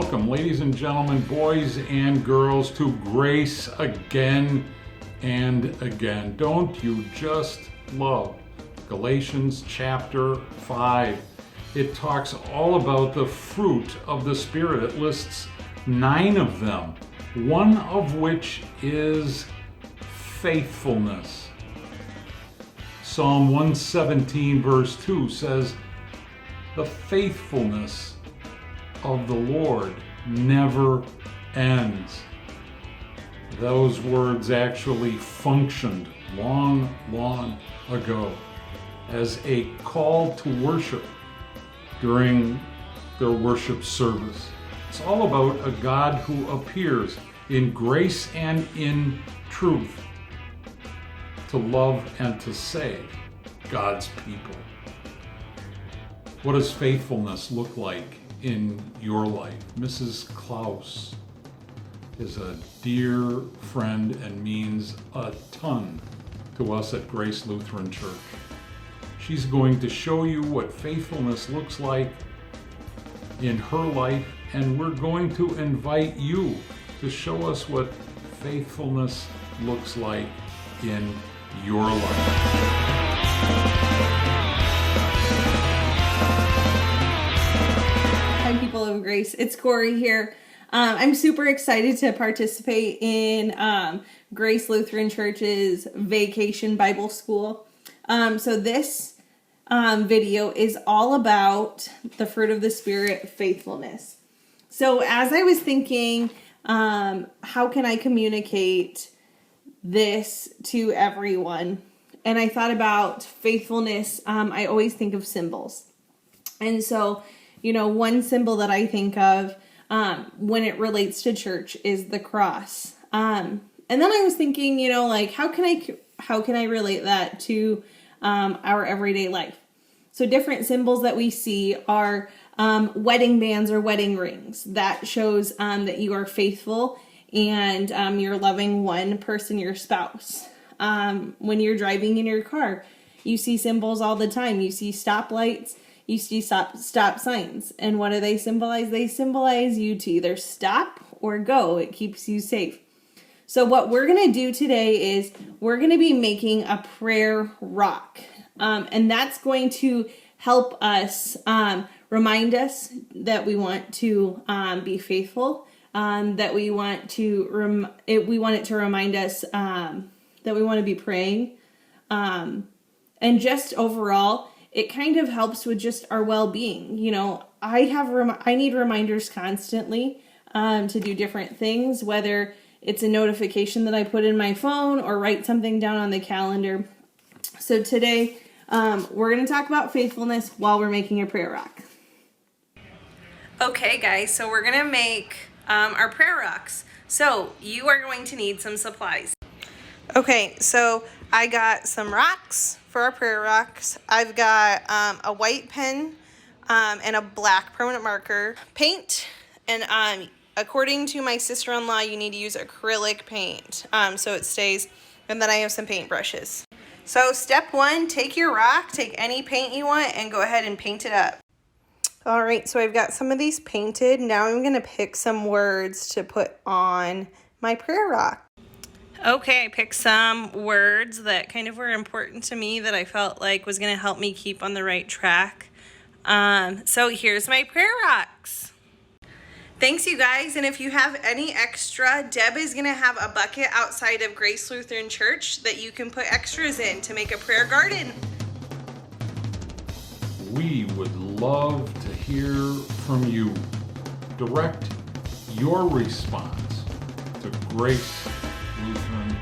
welcome, ladies and gentlemen, boys and girls, to Grace Again and Again. Don't you just love Galatians chapter 5? It talks all about the fruit of the Spirit. It lists 9 of them, one of which is faithfulness. Psalm 117 verse 2 says, "The faithfulness of the Lord never ends." Those words actually functioned long ago as a call to worship during their worship service. It's all about a God who appears in grace and in truth to love and to save God's people. What does faithfulness look like in your life? Mrs. Clouse is a dear friend and means a ton to us at Grace Lutheran Church. She's going to show you what faithfulness looks like in her life, and we're going to invite you to show us what faithfulness looks like in your life. Hi, people of Grace. It's Kori here. I'm super excited to participate in Grace Lutheran Church's Vacation Bible School. So this video is all about the fruit of the Spirit, faithfulness. So as I was thinking, how can I communicate this to everyone? And I thought about faithfulness. I always think of symbols. And so, one symbol that I think of when it relates to church is the cross. And then I was thinking, how can I relate that to our everyday life? So different symbols that we see are wedding bands or wedding rings. That shows that you are faithful and you're loving one person, your spouse. When you're driving in your car, you see symbols all the time. You see stoplights. You see stop signs. And what do they symbolize? They symbolize you to either stop or go. It keeps you safe. So what we're going to do today is we're going to be making a prayer rock. And that's going to help us remind us that we want to be faithful, that we want it to remind us that we want to be praying. And just overall, it kind of helps with just our well-being. I need reminders constantly to do different things, whether it's a notification that I put in my phone or write something down on the calendar. So today, we're going to talk about faithfulness while we're making a prayer rock. Okay, guys, so we're going to make our prayer rocks. So you are going to need some supplies. Okay, so I got some rocks for our prayer rocks. I've got a white pen and a black permanent marker, paint, and according to my sister-in-law, you need to use acrylic paint so it stays, and then I have some paint brushes. So step 1, take your rock, take any paint you want, and go ahead and paint it up. All right, so I've got some of these painted. Now I'm going to pick some words to put on my prayer rock. Okay, I picked some words that kind of were important to me that I felt like was going to help me keep on the right track. So here's my prayer rocks. Thanks, you guys. And if you have any extra, Deb is going to have a bucket outside of Grace Lutheran Church that you can put extras in to make a prayer garden. We would love to hear from you. Direct your response to Grace Lutheran